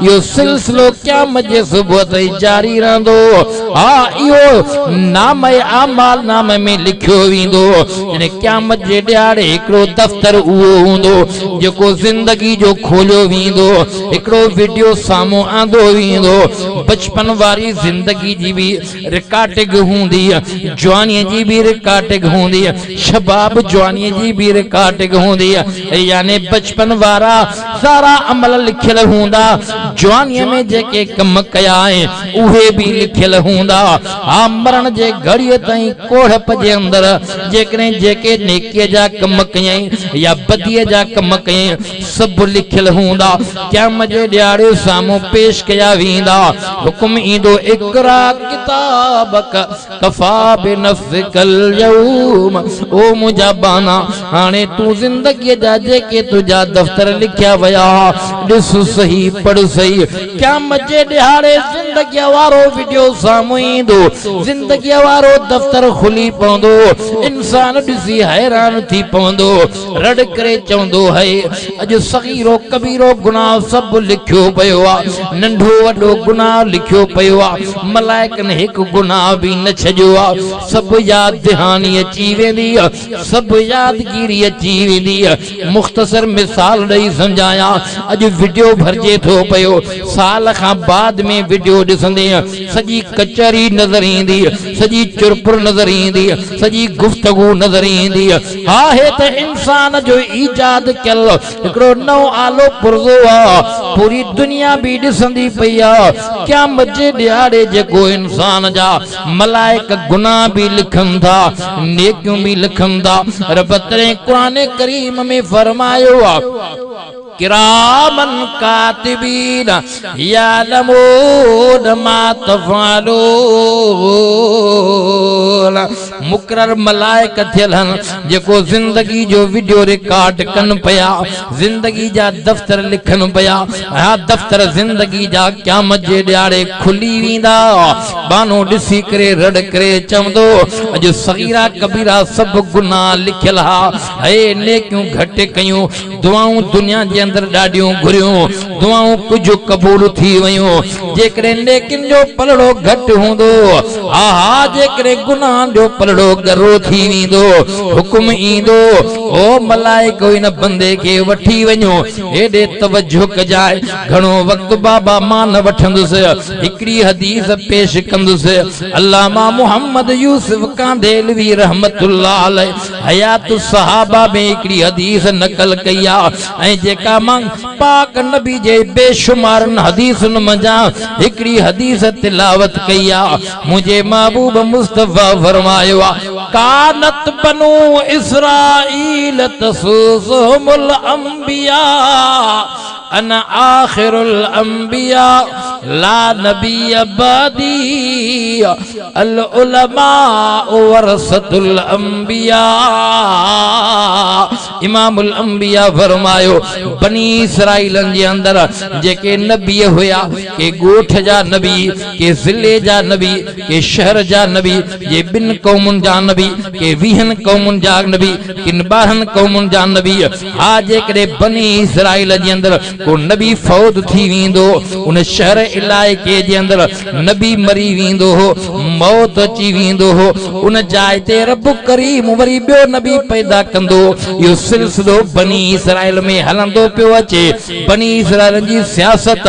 यो सिलसिलो क़यामत जे सुबुह ताईं जारी रहंदो। हाँ इहो नाम आमाल नाम में लिखियो वेंदो। जने क़यामत जे ॾियारे हिकिड़ो दफ़्तर उहो हूंदो जेको ज़िंदगी जो खोलियो वेंदो। हिकिड़ो वीडियो साम्हूं आंदो वेंदो। बचपन वारी ज़िंदगी जी भी रिकॉर्डिंग हूंदी, जवानी जी भी रिकॉर्डिंग हूंदी, शबाब जवानी जी भी रिकॉर्डिंग हूंदी। यानी बचपन वारा सारा अमल लिखियल हूंदा, जवानी में जेके कम कया आहिनि उहे भी लिखियल हूंदा। हा मरण जे घड़ीअ ताईं कोढ़प जे अंदर जेकॾहिं जेके नेकीअ जा कम कयई या बदीअ जा कम कयई सभु लिखियल हूंदा। क़यामत जे ॾियारे साम्हूं पेश कया वेंदा। हुकुम ईंदो इक़रा किताबक कफ़ा बिनफ़्सिकल यौम। ओ मुंहिंजा बाना हाणे तूं ज़िंदगीअ जा जेके तुंहिंजा दफ़्तर लिखिया विया ॾिस सही पढ़ सही। क़यामत जे ॾियारे ज़िंदगीअ वारो वीडियो साम्हूं ईंदो, ज़िंदगीअ वारो दफ़्तर खुली पवंदो। इंसान ॾिसी हैरान थी पवंदो, रड़ करे चवंदो है अॼु सगीरो कबीरो गुनाह सभु लिखियो पियो आहे, नंढो वॾो गुनाह लिखियो पियो आहे। मलाइकनि हिकु गुनाह बि न छॾियो आहे। सभु यादि दहानी अची वेंदी, सभु यादगिरी अची वेंदी। मुख़्तसर मिसाल ॾेई सम्झायां, अॼु वीडियो भरिजे थो पियो, साल खां बाद में वीडियो ॾिसंदे सॼी कचहरी नज़र ईंदी, सॼी चुरपुर नज़र ईंदी, सॼी गुफ्तगू नज़र ईंदी। हा हे त इंसान जो ईजाद कयल हिकिड़ो नओं आलो पुर्ज़ो आहे, पूरी दुनिया भी ॾिसंदी पई आहे। क़यामत जे ॾियारे जेको इंसान जा मलाइक गुनाह भी लिखनि था, नेकियूं भी लिखनि था। रब तरे क़ुरान करीम में फरमायो आहे किरामन कातिबीन यालमून मा तफ़अलून। मुक़रर मलाइक थियल हन जेको ज़िंदगी जो वीडियो रिकॉर्ड कन पिया, ज़िंदगी जा दफ़्तर लिखन पिया। हा दफ़्तर ज़िंदगी जा क़यामत जे ॾियारे खुली वेंदा। बानो ॾिसी करे रड़ करे चवंदो अॼु सगीरा कबीरा सभु गुनाह लिखियल हा। हे नेकियूं घटि कयूं, दुआऊं दुनिया जे अंदर ॾाढियूं घुरियूं, दुआऊं कुझु क़बूल थी वयूं। जेकॾहिं नेकिन जो पलड़ो घटि हूंदो, हा हा जेकॾहिं गुनाह जो पलड़ो गरो थी वेंदो, हुकुम ईंदो ओ मलाइको इन बंदे खे वठी वञो, हेॾे तवज्जो कजाए। घणो वक़्तु बाबा मां न वठंदुसि, हिकिड़ी हदीस पेश कंदुसि। अल्लामा मोहम्मद यूसुफ कांदेलवी रहमतुल्लाह अलैह हयात सहाबा में हिकिड़ी हदीस नकल कई आहे ऐं जेका मां पाक नबी जे बेशुमार हदीसुनि मंझा हिकिड़ी हदीस तिलावत कई आहे। मुंहिंजे महबूब मुस्तफ़ा फरमायो आहे कानत बनु इसराईल तसूसुहुमुल अंबिया अन आखिरुल अंबिया ला नबी अबादी अल उलमा वरसतुल अंबिया। इमामुल अंबिया फरमायो बनी इसराइलन जे अंदर जेके नबी हुया, के गोठ जा नबी, के ज़िले जा नबी, के शहर जा नबी, जे बिन कौमुन जा नबी, के 20 कौमुन जा नबी, किन 12 कौमुन जा नबी। हा जेकॾहिं बनी इसराइल जे अंदर को नबी फौत थी वेंदो, उन शहर इलाइके जे अंदर नबी मरी वेंदो हो, मौत अची वेंदो हो, उन जाइ ते रब करीम वरी ॿियो नबी पैदा कंदो। इहो सिलसिलो बनी इसराइल में हलंदो पियो अचे। बनी इसराइल जी सियासत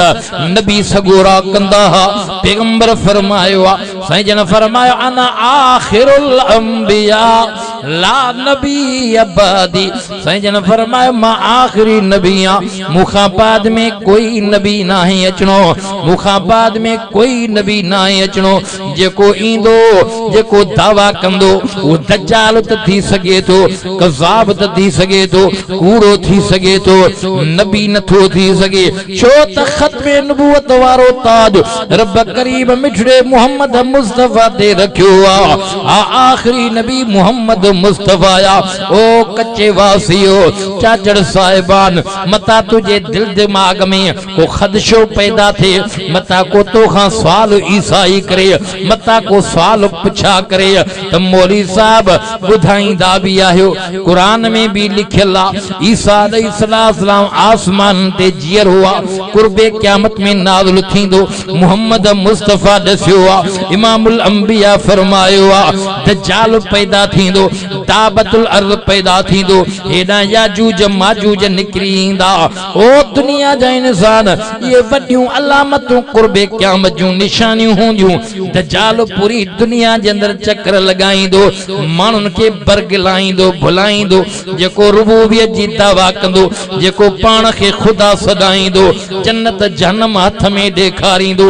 नबी सगोरा कंदा हा। पैगंबर फरमायो आहे, साईं जन फरमायो अना आखिरुल अंबिया ला नबी अबादी। साईं जन फरमायो मां आखिरी नबी आहियां, मूंखां बाद में कोई नबी नाहे अचणो, मूंखां बाद में कोई नबी नाहे अचणो। जेको ईंदो, जेको दावा कंदो उहो दज्जाल त थी सघे थो, कज़ाब त थी सघे थो, कूड़ो थी सघे थो, नबी नथो थी सघे। छो त ख़त्मे नबूवत वारो ताज रब करीम मिठड़े मोहम्मद मुस्तफ़ा ते रखियो आहे। आखिरी नबी मोहम्मद मुस्तफाया ओ कच्चे वासियो चाचड़ साहिबान मता तुझे दिल दिमाग में को खदशो पैदा थे मता को तो खां सवाल ईसाई करे मता को सवाल पुछा करे त मौली साहब बुधाईंदा भी आयो कुरान में भी लिखियल ईसा अलैहिस्सलाम आसमान ते जियर हुआ कुर्बे क़यामत में नाज़िल थींदो मोहम्मद मुस्तफा दस्यो इमामुल अंबिया फरमायो दज्जाल पैदा थींदो दाबतुल अर्ज़ पैदा थींदो हेडा याजूज माजूज निकरी इंदा ओ दुनिया जा इंसान ये वड्डियूं अलामतूं कुर्बे क़यामत जूं निशानियूं होंदियूं दज्जाल पूरी दुनिया जे अंदर चक्कर लगाईंदो मानुन के बरगलाईंदो भुलाईंदो जेको रुबूबियत जी दावा कंदो जेको पाण के खुदा सदाईंदो जन्नत जहन्नम हथ में ॾेखारींदो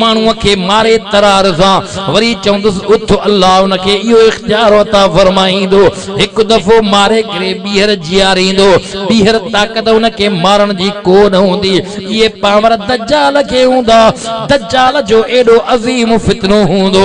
माण्हूअ खे मारे तरार सां वरी चवंदुसि उथ अल्लाह उन खे इहो इख्तियार अता फरमाईंदो हिकु दफ़ो मारे करे ॿीहर जीआरींदो ॿीहर ताक़त उन खे मारण जी को न हूंदी इहे पावर दज्जाल खे हूंदा दज्जाल जो एॾो अज़ीम फितनो हूंदो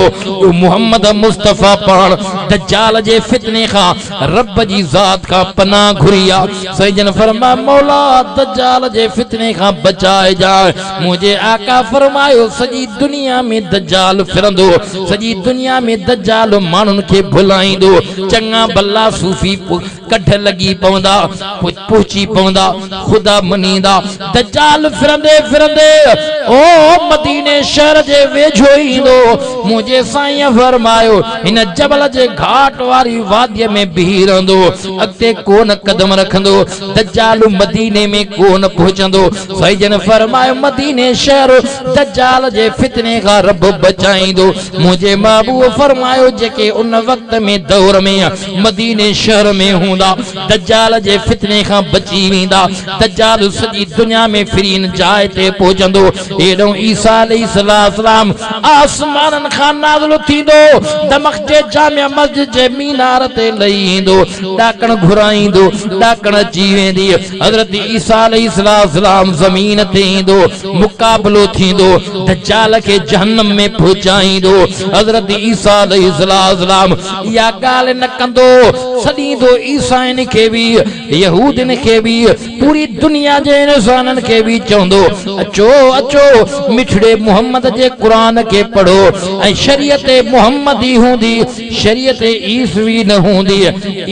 मुहम्मद मुस्तफा पाण दज्जाल जे फितने खां रब जी ज़ात खां पनाह घुरी आहे सैयदन फरमा मौला दज्जाल जे फितने खां बचाए जाए मुझे आका फरमायो सजी दुनिया में दज्जाल फिरंदो सजी दुनिया में दज्जाल मानुन के भुलाईंदो चंगा बल्ला सूफी कढ लगी पवंदा पहुंची पवंदा खुदा मनींदा दज्जाल फिरंदे फिरंदे ओ मदीने शहर जे वेझो ईंदो मुझे साईं फरमायो इन जबल जे घाट वारी वादी में बीही रहंदो अॻिते कोन कदम रखंदो दज्जाल मदीने में कोन पहुचंदो सईजन फरमायो मदीने शहर दज्जाल जे फितने खां रब बचाईंदो मुझे महबूब फरमायो जेके उन वक्त में दौर में मदीने शहर में हूंदा दज्जाल जे फितने खां बची वेंदा दज्जाल सॼी दुनिया में फिरीन जाइ ते पहुचंदो एॾो ईसा अलैहिस्सलाम आसमानन खां नाज़िल थींदो दमश्क़ जामिया मस्जिद जे मीनार ते लही ईंदो ॾाकण घुराईंदो ॾाकण अची वेंदी हज़रत ईसा अलैहिस्सलाम ज़मीन ते ईंदो मुक़ाबलो थींदो दज्जाल के जहन्नम में पहुचाईंदो हज़रत ईसा अलैहिस्सलाम या ॻाल्हि न कंदो सॾींदो ईसाइन के भी यहूदिन के भी पूरी दुनिया जे इंसानन के भी चवंदो अचो अचो मिठड़े मोहम्मद जे कुरान के पढ़ो ऐं शरीयत मोहम्मदी हूंदी शरीयत ईसवी न हूंदी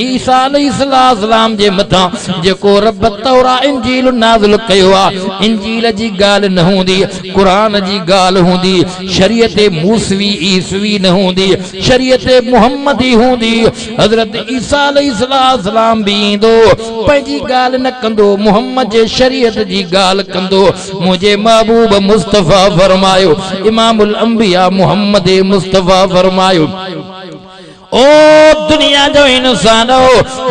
ईसा अलैहिस्सलाम जे मथां जेको रब तौरा इंजील नाज़िल कयो आहे इंजील जी ॻाल्हि न हूंदी कुरान जी ॻाल्हि हूंदी शरीयत मूसवी ईसवी न हूंदी शरीयत मोहम्मदी हूंदी हज़रत ईसा अलैहिस्सलाम भी ईंदो पंहिंजी ॻाल्हि न कंदो मोहम्मद जे शरीयत जी ॻाल्हि कंदो मुझे महबूब मुस्तफा फरमायो इमामुल अंबिया मोहम्मद मुस्तफा फरमायो ओ दुनिया जो इंसानो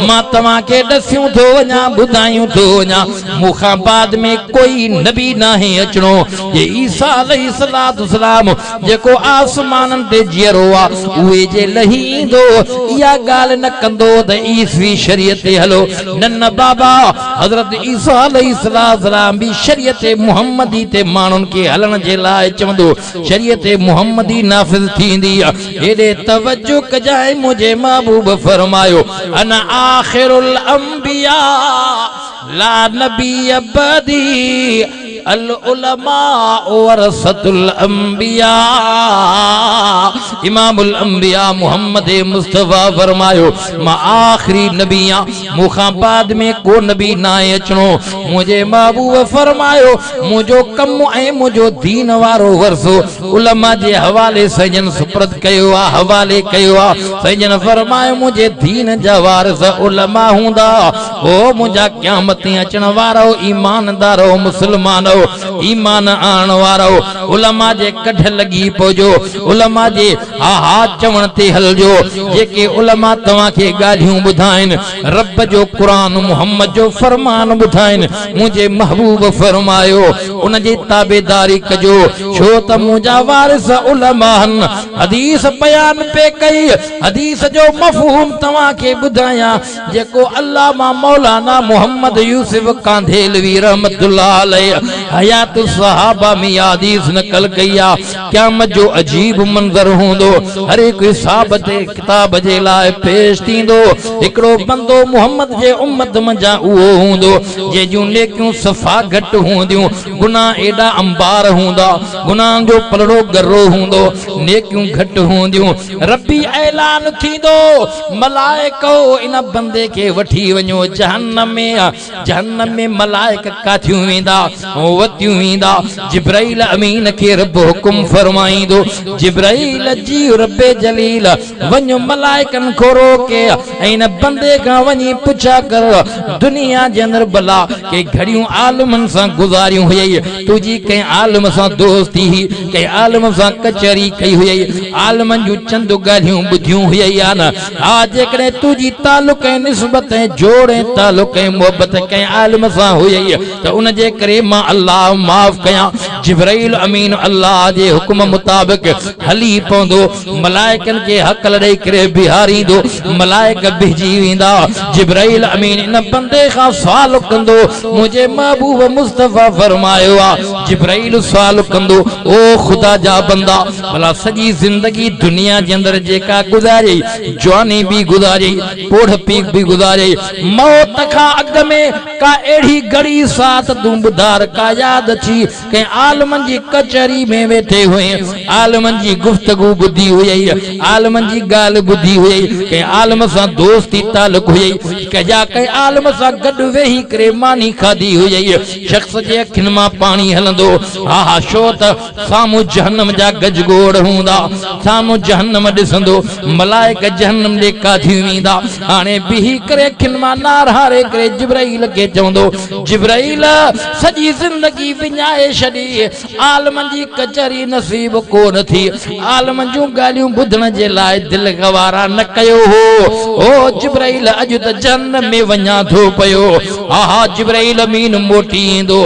मां तव्हां के दस्यूं थो वञा ॿुधायूं थो वञा मूंखां बाद में कोई नबी नाहे अचणो ये ईसा अलैहिस्सलाम जेको आसमानन ते जीअरो आहे उहे जे लही ईंदो इहा ॻाल्हि न कंदो त ईसवी शरीयत ते हलो न बाबा हज़रत ईसा अलैहिस्सलाम भी शरीयत मुहम्मदी ते माण्हुनि खे हलण जे लाइ चवंदो शरीयत मुहम्मदी नाफ़िज़ थींदी हेॾे तवज्जो कजाए मुझे महबूब फरमायो अना आखिरुल अंबिया ला नबी अबदी अल उलमा वरसतुल अंबिया इमामुल अंबिया मोहम्मद मुस्तफा फरमायो मां आखिरी नबिया मुखां बाद में को नबी ना अचणो मुझे महबूब फरमायो मुझो कम ऐं मुझो दीन वारो वरसो उलमा जे हवाले सजन सुप्रत कयो आ हवाले कयो आ सजन फरमायो मुझे दीन जा वारिस उलमा हूंदा ओ मुझा क़यामत अचण वारो ईमानदारो मुसलमानो ईमान आण वारो उलमा जे कढ लगी पोजो उलमा जे हा हा चवण ते हलजो जेके उलमा तव्हां खे ॻाल्हियूं ॿुधाइन रब जो कुरान मुहम्मद जो फरमान ॿुधाइन मुझे महबूब फरमायो उन जी ताबेदारी कजो छो त मुंहिंजा वारिस उलमा आहिनि हदीस बयान पे कई हदीस जो मफ़हूम तव्हां खे ॿुधायां जेको अल्लामा मौलाना मोहम्मद यूसुफ कांधेलवी रहमतुल्लाह अलैह हयात सहाबा में हदीस नकल कई आ क़यामत जो अजीब मंजर होंदो हर एक हिसाब ते किताब जे लाए पेश थींदो एकड़ो बंदो मोहम्मद जे उम्मत मंजा उहो होंदो जे जूं नेकियूं सफ़ा घट होंदियूं गुनाह एडा अंबार होंदा गुनाह जो पलड़ो गरो होंदो नेकियूं घट होंदियूं रब्बी ऐलान थींदो मलाइको इन बंदे के वठी वञो जहन्नम में मलाइक काथियूं वेंदा वतियूं वेंदा जिब्राइल अमीन के रब हुकुम फरमाईंदो जिब्राइल जी रब्बे जलील वञो मलाइकन को रोके इन बंदे का वञी पुछा कर दुनिया जे अंदर भला के घड़ियों आलमन सां गुज़ारियूं हुई तुझी कंहिं आलम सां दोस्ती हुई कंहिं आलम सां कचहरी कई हुई आलमन जूं चंद ॻाल्हियूं ॿुधियूं हुई या न हा जेकॾहिं तुझी तालुक ऐं निस्बत ऐं जोड़ ऐं तालुक ऐं मोहबत कंहिं आलम सां हुई त उन जे करे मां अल्लाह माफ़ कयां जिब्राइल अमीन अल्लाह जे हुकुम मुताबिक हली पवंदो मलाइकन के हक़ ॾेई करे बिहारींदो मलाइक बिहजी वेंदा जिब्राइल अमीन इन बंदे खां सुवाल कंदो मुंहिंजे महबूब मुस्तफ़ा फरमायो आहे जिब्राइल सुवाल कंदो ओ खुदा जा बंदा भला सॼी ज़िंदगी दुनिया जे अंदर जेका गुज़ारी जवानी भी गुज़ारी पोढ़ पीक भी गुज़ारी मौत खां अॻ में का अहिड़ी घड़ी साथ तूं ॿुधार का याद अची कंहिं आलमन जी कचहरी में वेठे हुए आलमन जी गुफ्तगू ॿुधी हुई आलमन जी ॻाल्हि ॿुधी हुई कंहिं आलम सां दोस्ती तालुक हुई कंहिं आलम सां गॾु वेही करे मानी खाधी हुई शख्स जे अखियुनि मां पाणी हलंदो हा हा छो त साम्हूं जहन्नम जा गजगोड़ हूंदा साम्हूं जहन्नम ॾिसंदो मलाइक जहन्नम ॾे काथी वेंदा हाणे बिही करे अखियुनि मां नार हारे करे जिब्राइल खे चवंदो जिब्राइल सॼी ज़िंदगी विञाए छॾी आलमन जी कचहरी नसीब कोन थी आलमन जूं ॻाल्हियूं ॿुधण जे लाइ दिलि गवारा न कयो हो ओ जिब्राइल अॼु त जहन्नम में वञा थो पियो हा हा जिब्राइल अमीन मोटी ईंदो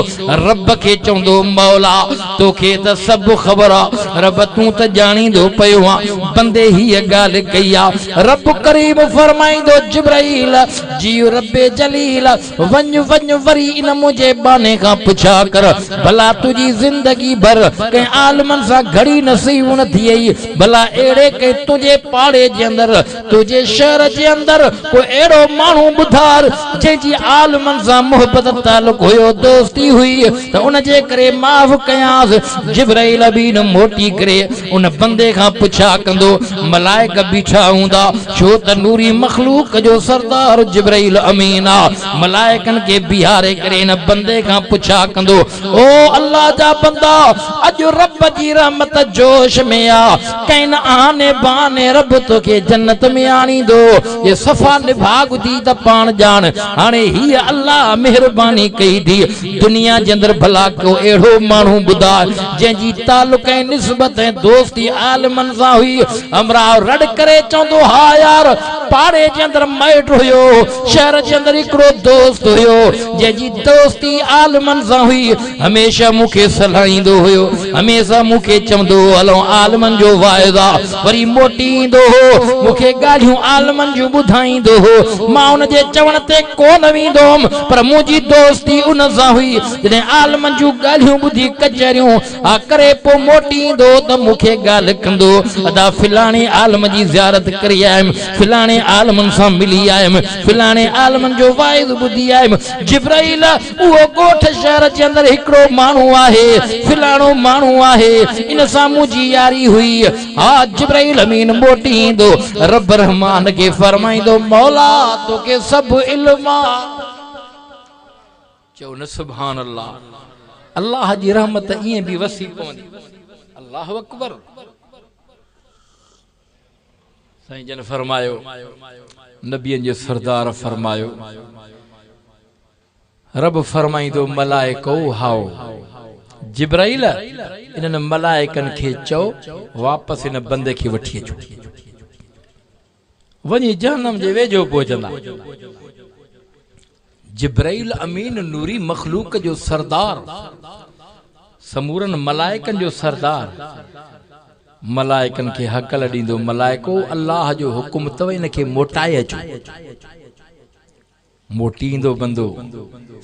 रब खे चवंदो मौला तोखे त सभु ख़बर आहे रब तूं त ॼाणींदो पियो आहे बंदे हीअ ॻाल्हि कई आहे रब करीम फरमाईंदो जिब्राइल जी रब्बे जलील वञ वञ वरी इन मुंहिंजे बाने खां पुछा कर भला तुंहिंजी ज़िंदगी भर कंहिं आलमन सां घड़ी नसीब न थी वई भला अहिड़े कंहिं तुंहिंजे पाड़े जे अंदरि तुंहिंजे शहर जे अंदरि को अहिड़ो माण्हू ॿुधार जंहिंजी आलमन सां मोहबत तालुक हुयो दोस्ती हुई त उन जे करे माफ़ कयांसि जिब्राइल बि न मोटी करे उन बंदे खां पुछा कंदो मलाइक बीठा हूंदा छो त नूरी मखलूक जो सरदार जिब्राइल अमीन आहे मलाइकन के बिहारे करे इन बंदे खां पुछा कंदो ओ अल्लाह जा बंदा अॼु रब जी रहमत जोश में आ कैन आने बाने रब तोखे जन्नत में आणींदो ये सफ़ा निभाग दी त पाण ॼाण हाणे ही अल्लाह मेहरबानी कई थी दुनिया जे अंदर भला को अहिड़ो माण्हू ॿुधाए जंहिंजी तालुक ऐं निस्बत ऐं दोस्ती आलमन सां हुई अमराव रड़ करे चवंदो हा यार पाड़े जे अंदर माइट हुयो शहर जे अंदर हिकिड़ो दोस्त हुयो जंहिंजी दोस्ती आलमन सां हुई हमेशा मूंखे सलाहींदो हुयो हमेशा मूंखे चवंदो हलो आलमन जो वाइदा वरी मोटी ईंदो हो मूंखे ॻाल्हियूं आलमन जूं ॿुधाईंदो हो मां उन जे चवण ते कोन वेंदो हुअमि पर मुंहिंजी दोस्ती उन सां हुई जॾहिं आलमन जूं ॻाल्हियूं ॿुधी कचहरियूं हा करे पोइ मोटी ईंदो त मूंखे ॻाल्हि कंदो अदा फिलाणे आलम जी ज़ियारत करे आयुमि फिलाणे आलमन सां मिली आयुमि फिलाणे आलमन जो वाइद ॿुधी आयुमि जिब्राइल उहो ॻोठ शहर जे अंदरि हिकिड़ो माण्हू आहे फिलाणो माण्हू आहे इन सां मुंहिंजी यारी हुई हा जिब्राइल अमीन मोटी ईंदो रब रहमान खे फरमाईंदो मौला तोखे सभु इल्म आहे चओ न सुभान अल्लाह अल्लाह जी रहमत ईअं बि वसी पवंदी अल्लाहु अकबर साईं जन फरमायो नबियन जे सरदार फरमायो रब फरमाईंदो मलाइको हाओ जिब्राइल इन्हनि मलाइकनि खे चओ वापसि इन बंदे खे वठी अचो वञी जहन्नम जे वेझो पहुचंदा जिब्राइल अमीन नूरी मखलूक जो सरदार समूरन मलाइकन जो सरदार मलाइकन के हकल ॾींदो मलाइको अल्लाह जो हुकुम तव इन खे मोटाए अचो मोटी ईंदो बंदो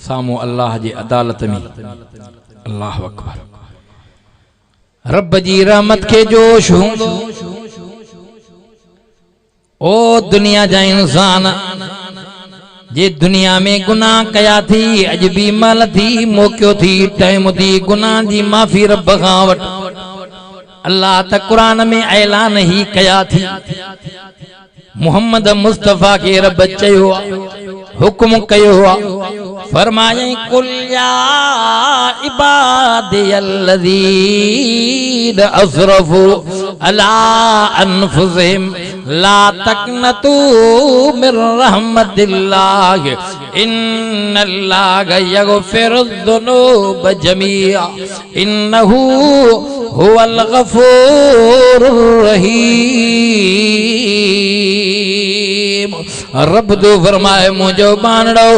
साम्हूं अल्लाह जे अदालत में अल्लाह अकबर। रब जी रहमत के जोश हूंदो ओ दुनिया जा इंसान जे दुनिया में गुनाह कया थी अज भी मल थी मौक़ो थी टाइम थी गुनाह जी माफ़ी रब खां वठ। अल्लाह त कुरान में ऐलान ही कया थी मोहम्मद मुस्तफा के रब चयो हुक्म कयो फरमाए कुल या इबादियल्लज़ीन असरफू अला अनफुसिहिम ला तक़नतू मिन रहमतिल्लाह इन्नल्लाह यग़फिरुज़्ज़ुनूब जमीआ इन्नहू हुवल गफ़ूरुर रहीम। रब दो फरमाए मुझो बानड़ो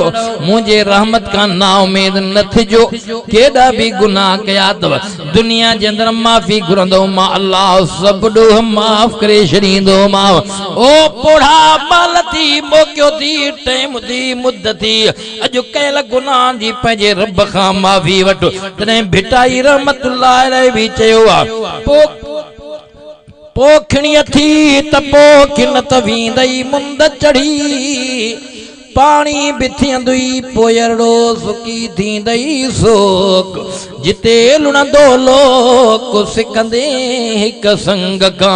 मुझे रहमत का ना उम्मीद न थिजो केड़ा भी गुनाह कया तव दुनिया जे अंदर माफी घुरंदो मां अल्लाह सब डो माफ करे छड़ींदो मां। ओ पोढ़ा माल थी मौक़ो थी टाइम थी मुद्दत थी अज कयल गुनाह जी पंहिंजे रब खां माफी वठो तने भिटाई रहमतुल्लाह अलैहि भी चयो पोखणीअ थी त पोखिन त वींदई मुंद चढ़ी पानी भी थियंदुई पोयड़ो सुकी थींदई सोक जिते लुणंदो लोक सिकंदे हिक संग का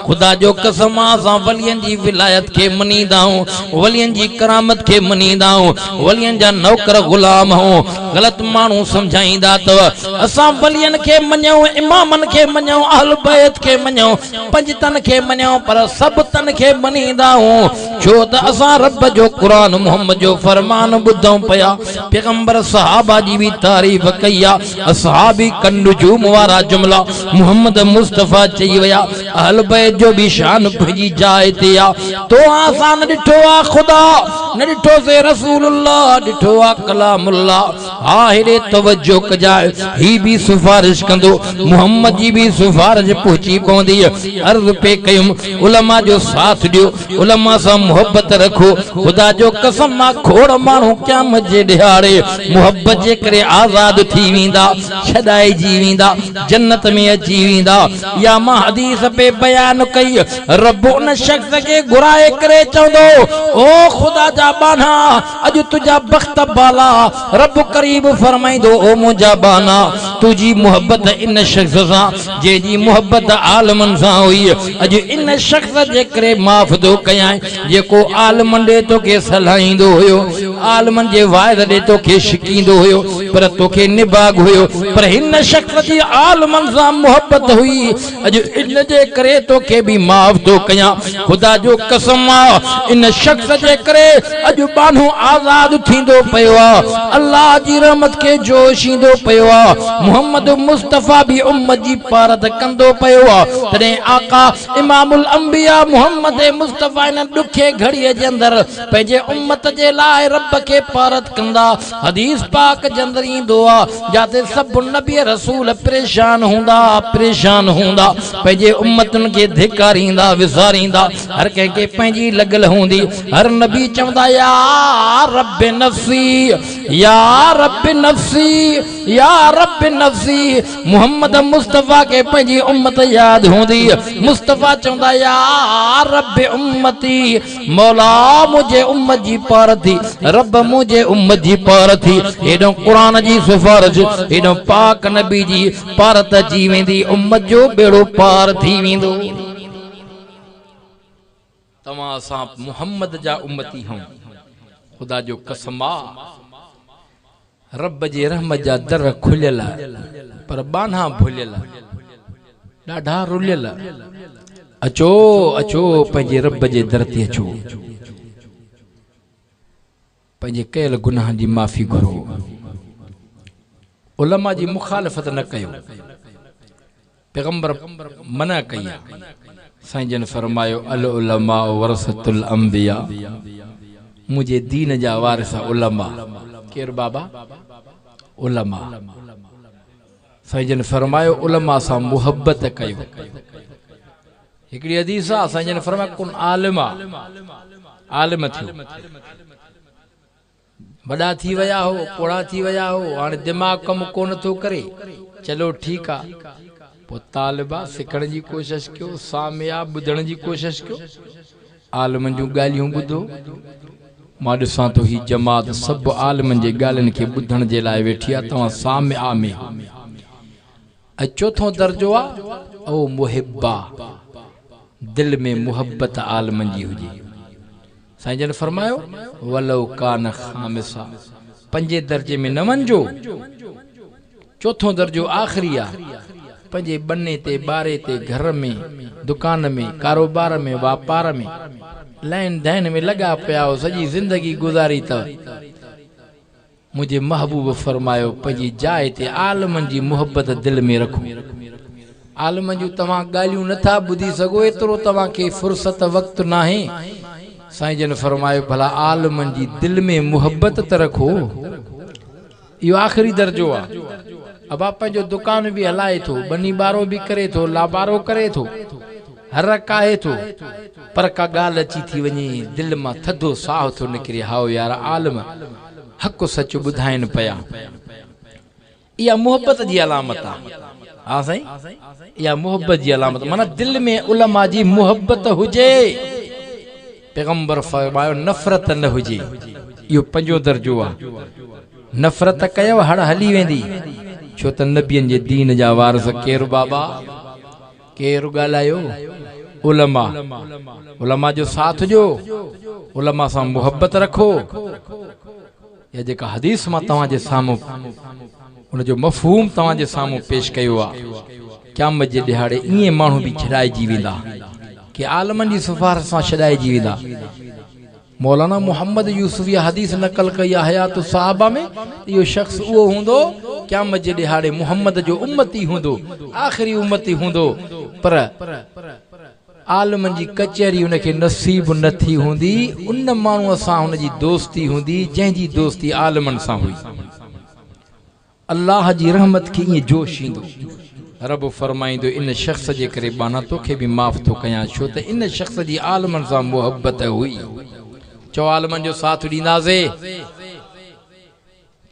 खुदा जो कसम असां वलियन जी विलायत के मनीदाऊं वलियन जी करामत के मनीदाऊं वलियन जा नौकर गुलाम हो गलत मानू समझाईंदा तव असां वलियन के मञूं इमामन के मञूं अहल बैत के मञूं पंजतन के मञूं पर सब तन के मनीदाऊं छो त असां रब जो कुरान मोहम्मद जो फरमान बुद्धों पया पैगंबर सहाबा जी भी तारीफ कया असहाबी कन्नुजूम वारा जुमला मोहम्मद मुस्तफा चई वया अहल बैत जो भी शान भजी जाए ते आ तो आसान डिठो आ खुदा न डिठो से रसूलुल्लाह डिठो आ कलामुल्लाह हा हेरे तवज्जो कजाए ही भी सिफारिश कंदो मोहम्मद जी भी सिफारिश पहुंची पवंदी अर्ज पे कयुम उलमा जो साथ दियो उलमा सा मोहब्बत रखो खुदा जो कसम खोड़ मानू क़यामत जे दिहाड़े मोहब्बत जे करे आजाद थी वींदा छदाई जी वींदा जन्नत में अची वींदा। या मां हदीस पे बयान कई रब उन शख्स के घुराए करे चवंदो ओ खुदा जा बाना अज तुझा बख्त बाला रब करीब फरमाइंदो ओ मुंजा बाना तुझी मोहब्बत इन शख्स सा जे जी मोहब्बत आलमन सा हुई अज इन शख्स जे करे माफ दो कया जेको आलमन दे तो के सलाइंदो हुयो आलमन जे वायद दे तो के शिकींदो हुयो पर तो के निभाग हुयो पर इन शख्स जी आलमन सा मोहब्बत हुई अज इन जे करे तो के भी माफ दो कया खुदा जो कसम इन शख्स जे करे अज बानो आजाद थींदो पयो अल्लाह जी रहमत के जोशींदो पयो मोहम्मद मुस्तफा भी उम्मत जी पारत कंदो पयो तने आका इमामुल अंबिया मोहम्मद मुस्तफा न दुखे घड़ीअ जे अंदर पंहिंजे उम्मत जे लाइ रब के पारत कंदा हदीस पाक जे अंदर ईंदो आ जाते सब नबी रसूल परेशान हूंदा पंहिंजे उम्मतन के धिकारींदा विसारींदा हर कंहिंखे पंहिंजी लॻल हूंदी हर नबी चवंदा या रब नफ्सी या रब नफ्सी या रब नफ्सी मोहम्मद मुस्तफा के पंहिंजी उम्मत याद हूंदी मुस्तफा चवंदा या रब उम्मती मौला मुझे उम्मत जी पार थी रब मुझे उम्मत जी पार थी एडो कुरान जी सिफारिश एडो पाक नबी जी पारत जी वेंदी उम्मत जो बेड़ो पार थी वेंदो। तमां असां मोहम्मद जा उम्मती हूं खुदा जो कसम रब जे रहमत जा दर खुलियल पर बाना भुलियल ॾाढा रुलियल अचो अचो पंहिंजे रब जे दर ते अचो पंहिंजे कयल गुनाह जी माफ़ी घुरो उलमा जी मुखालफ़त न कयो पैगंबर मना कई साईं जन फरमायो अल उलमा वरसतुल अंबिया मुझे दीन जा वारिस उलमा केर बाबा उलमा साईं जन फरमायो उलमा सां मोहब्बत कयो हिकड़ी हदीस आ साईं जन फरमायो कुन आलिमा आलिम थियो वॾा थी विया हो, पोड़ा थी विया हो, हाणे दिमाग़ कम कोन थो करे। चलो ठीकु आहे, पोइ तालिबा सिखण जी कोशिशि कयो, सामिया ॿुधण जी कोशिशि कयो, आलमनि जूं ॻाल्हियूं ॿुधो। मां ॾिसां थो ही जमात सभु आलमनि जे ॻाल्हियुनि खे ॿुधण जे लाइ वेठी आहे। तव्हां सामिया में ऐं चोथों दर्जो आहे ओ मुहिबा, दिल में मुहबत आलमनि जी हुजे। साईं जन फरमायो वलो कान खामिसा, पंजे दर्जे में न वञिजो, चोथों दर्जो आख़िरी आहे। पंहिंजे बन्ने ते ॿारे ते घर में दुकान में कारोबार में वापार में लाइन धाइन में लॻा पिया हो, सॼी ज़िंदगी गुज़ारी अथव। मुंहिंजे महबूब फरमायो पंहिंजी जाइ ते आलमनि जी मुहबत दिल में रखो। आलमनि जूं तव्हां ॻाल्हियूं नथा ॿुधी सघो, एतिरो तव्हांखे फुर्सत वक़्तु नाहे। साईं जन फरमायो भला आलमनि जी दिल में मुहबत त रखो। इहो आख़िरी दर्जो आहे। अब आप पंहिंजो दुकान बि हलाए थो, बनी बारो बि करे थो, लाबारो करे थो, हर काहे थो, पर का ॻाल्हि अची थी वञे दिल मां थधो साह थो निकिरे, हाओ यार आलम हक़ सच ॿुधाइनि पिया। इहा मुहबत जी अलामत आहे। हा साईं, इहा मुहबत जी अलामत, माना दिल में उलमा जी मुहबत हुजे। पैगंबर फरमायो नफ़रत न हुजे। इहो पंजो दर्जो आहे। नफ़रत कयो हड़ हली वेंदी, छो त नबियनि जे दीन जा वारस केरु बाबा, केरु ॻाल्हायो? उलमा। उलमा जो साथ ॾियो, उलमा सां मुहबत रखो। या जेका हदीस मां तव्हांजे साम्हूं उनजो मफ़हूम तव्हांजे साम्हूं पेश कयो आहे, क़यामत जे ॾिहाड़े ईअं माण्हू बि छॾाइजी वेंदा कि आलमनि जी सिफ़ारिश सां छॾाइजी वेंदा। मौलाना मोहम्मद यूसुफ इहा हदीस नकल कई आहे हयात साहबा में। इहो शख़्स उहो हूंदो क़यामत जे ॾिहाड़े मुहम्मद जो उम्मती हूंदो, आख़िरी उम्मती हूंदो, पर आलमनि जी कचहरी उनखे नसीब न थी हूंदी। उन माण्हूअ सां हुनजी दोस्ती हूंदी जंहिंजी दोस्ती आलमनि सां हुई। अल्लाह जी रहमत खे ईअं जोश ईंदो। रब फरमाईंदो इन शख़्स जे करे बाना तोखे बि माफ़ थो कयां, छो त इन शख़्स जी आलमनि सां मुहबत हुई। चओ आलमनि जो साथ ॾींदासीं,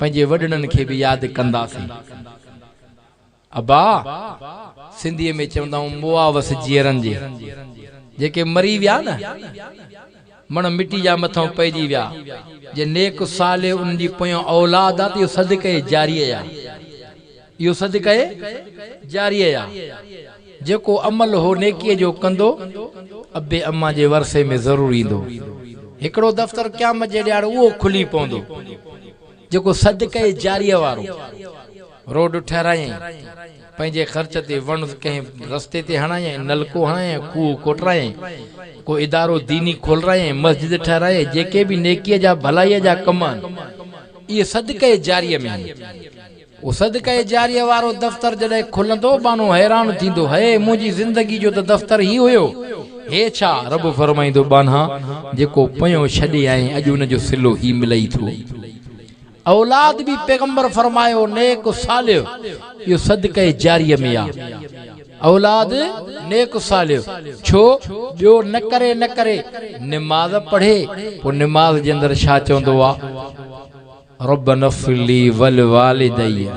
पंहिंजे वॾड़नि खे बि यादि कंदासीं। अबा सिंधीअ में चवंदा आहियूं मुआवस जीअरनि जे, जेके मरी विया न, मण मिटी जा मथां पइजी विया, जे नेक साले उन जी पोयों औलाद आहे त इहो सदक़े जारीअ आहे। इहो सदक़े जारीअ आहे। जेको अमल हो नेकीअ जो कंदो, अबे अम्मा जे वरसे में ज़रूरु ईंदो। हिकिड़ो दफ़्तर क़यामत जे ॾियारो उहो खुली पवंदो जेको सदक़े जारीअ वारो। रोड ठहिरायईं, पंहिंजे ख़र्च ते वण कंहिं रस्ते ते हणायईं, नलको हणायईं, खूह कोटरायईं, को इदारो दीनी खोलरायईं, मस्जिद ठहिरायईं, जेके बि नेकीअ जा भलाईअ जा कम आहिनि इहे सदक़े जारीअ में आहिनि। उहो सदक़े जारीअ वारो दफ़्तर जॾहिं खुलंदो बानो हैरान थींदो, हे मुंहिंजी ज़िंदगी जो त दफ़्तर ई हुयो, हे छा? रब फरमाईंदो बाना जेको पयो छॾे आए अॼु उनजो सिलो ही मिलई थो। औलाद भी पैगंबर फरमायो नेक सालियो, यो सदक़े जारीअ में आ। औलाद नेक सालियो छो बियो न करे नमाज पढ़े, पो नमाज जे अंदर छा चवंदो आ? रब्बना फ़िली वल वालिदैया,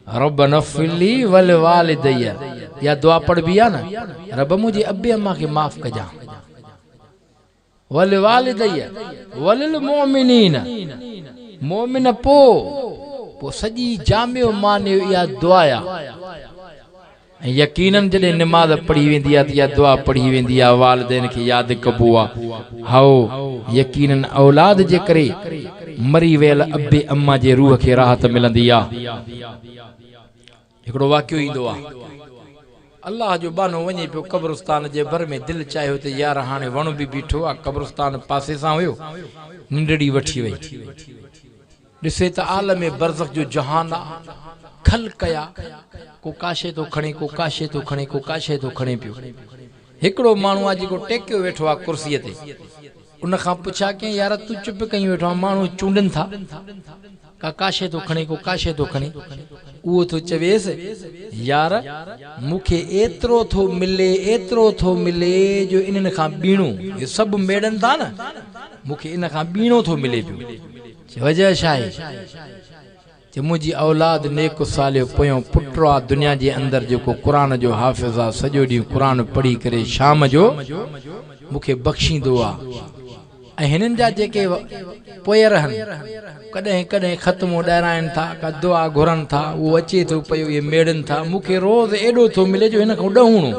रब्बना फ़िली वल वालिदैया। या दुआ पढ़ भी आ ना, रब मुझे अब्बे अम्मा के माफ कजा, वल वालिदैया वलिल मोमिनीन, मोमिन पो सजी जामियो माने या दुआ या। यकीनन जॾहिं नमाज पढ़ी वेंदी आहे त इहा दुआ पढ़ी वेंदी आहे, वालिदैन खे यादि कबो आहे। हाओ यकीनन औलाद जे करे मरी वियल अब्बे अम्मा जे रूह खे राहत मिलंदी आहे। हिकिड़ो वाक़ियो ईंदो आहे, अल्लाह जो बानो वञे पियो कब्रिस्तान जे भर में, दिलि चाहियो त यार हाणे वण बि बीठो आहे, कब्रिस्तान पासे सां हुयो, निंडड़ी वठी वई। ॾिसे त आलम बरज़ख जो जहान आहे, खल कया, को काशे तो खणे, को काशे तो खणे, को काशे तो खणे पियो। हिकिड़ो माण्हू आहे जेको टेकियो वेठो आहे कुर्सीअ ते, उन खां पुछा कई यार तू चुप कई वेठो आहे, माण्हू चूंडनि था, का काशे तो खणे, को काशे तो खणे। उहो तो चवेसि यार मूंखे एतिरो थो मिले जो इन्हनि खां बीणो, ये सभु मेड़नि था न, मूंखे इन खां बीणो थो मिले पियो। वजह छा आहे जे मुंहिंजी औलाद नेक सालियो पोयों पुटु आहे दुनिया जे अंदरि जेको क़ुरान जो हाफ़िज़ आहे सॼो ॾींहुं क़ुरान पढ़ी करे शाम जो मूंखे बख़्शींदो आहे ऐं हिननि जा जेके पोयर आहिनि कॾहिं कॾहिं ख़त्मो ॾाराइनि था का दुआ घुरनि था उहो अचे थो पियो इहे मेड़नि था मूंखे रोज़ एॾो थो मिले जो हिन खां ॾहूणो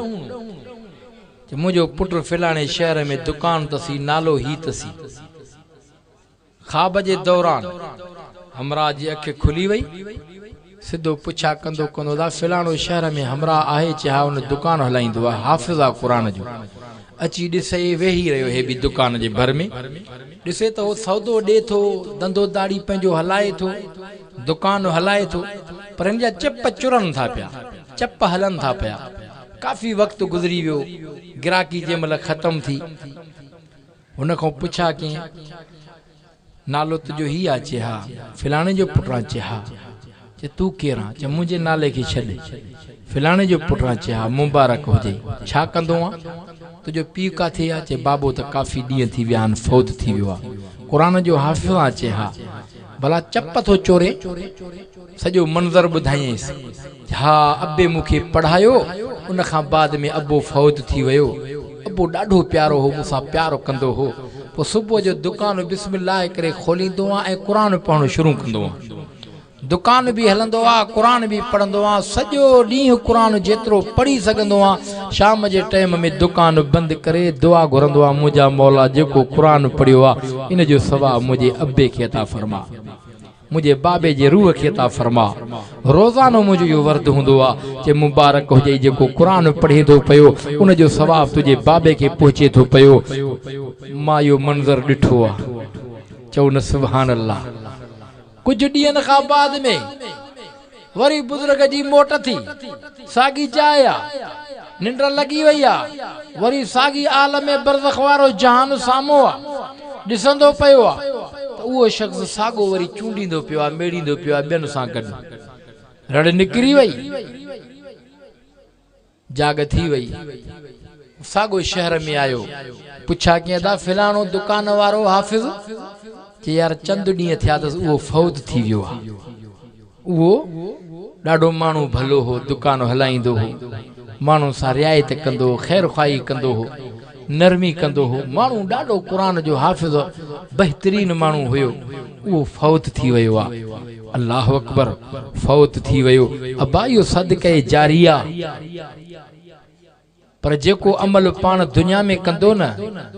मुंहिंजो पुटु फिलाणे शहर में दुकान अथसि नालो ही अथसि ख़्वाब जे दौरान हमरा जी अखि खुली वई सिधो पुछा कंदो कंदो दा फिलाणो शहर में हमरा आहे चाहे उन दुकान हलाईंदो आहे हाफ़िज़ आहे क़ुरान जो अची ॾिसे वेही रहियो हे बि दुकान जे भर में ॾिसे त उहो सौदो ॾे थो धंधो दाड़ी पंहिंजो हलाए थो दुकान हलाए थो पर हिन जा चप चुरनि था पिया चप हलनि था पिया काफ़ी वक़्तु गुज़री वियो गिराकी जंहिं महिल ख़तमु थी हुन खां पुछा कीअं नालो तुंहिंजो ही आहे चे हा फिलाणे जो पुटु आहे चे हा चे तूं केरु आहे चे मुंहिंजे नाले खे छॾ फिलाणे जो पुटु आहे चे हा मुबारक हुजे छा कंदो आहे तुंहिंजो पीउ किथे आहे चे बाबो त काफ़ी ॾींहं थी विया आहिनि फौत थी वियो आहे क़ुरान जो हाफ़िज़ आहे चे हा भला चप थो चोरे सॼो मंज़र ॿुधाईंसि हा अबे मूंखे पढ़ायो उन खां बाद में अबो फौत थी वियो अबो ॾाढो प्यारो हो मूंसां प्यारो कंदो हो पोइ सुबुह जो दुकान बिस्मिल्लाह करे खोलींदो आहे ऐं क़ुरान पढ़णु शुरू कंदो आहे दुकान बि हलंदो आहे क़ुरान बि पढ़ंदो आहे सॼो ॾींहुं क़ुरान जेतिरो पढ़ी सघंदो आहे शाम जे टाइम में दुकान बंदि करे दुआ घुरंदो आहे मुंहिंजा मौला जेको क़ुरान पढ़ियो आहे इन जो सवाबु मुंहिंजे अबे खे अता फरमा मुझे बाबे जे रूह खे अता फरमा रोज़ानो मुझो यो वर्द हुंदो आ जे मुबारक हो जाई जेको कुरान पढ़े थो पयो उन जो सवाब तुझे बाबे के पहुचे थो पयो मां यो मंजर ॾिठो आ चओ न सुभान अल्लाह कुछ ॾींहनि खां बाद में वरी बुजुर्ग जी मोट थी सागी चाया निंड लगी वई आ वरी सागी आलम बरज़ख वारो जहान सामो आ ॾिसंदो पयो आ वो शख्स सागो वरी चूंडींदो पियो आहे मेड़ींदो पियो आहे ॿियनि सां गॾु रड़ निकिरी वई जाग थी वई सागो शहर में आयो पुछा कीअं दा फिलाणो दुकान वारो हाफ़िज़ कि यार चंद ॾींहं थिया अथसि उहो फौत थी वियो आहे उहो ॾाढो माण्हू भलो हो दुकान हलाईंदो हो माण्हू सां रियायत कंदो हो ख़ैर ख़्वाही कंदो हो नरमी कंदो हो माण्हू ॾाढो क़ुरान जो हाफ़िज़ बहितरीन माण्हू हुयो उहो फौत थी वियो आहे अल्लाह अकबर फौत थी वियो अबा इहो सदक़े जारिया पर जेको अमल पाण दुनिया में कंदो न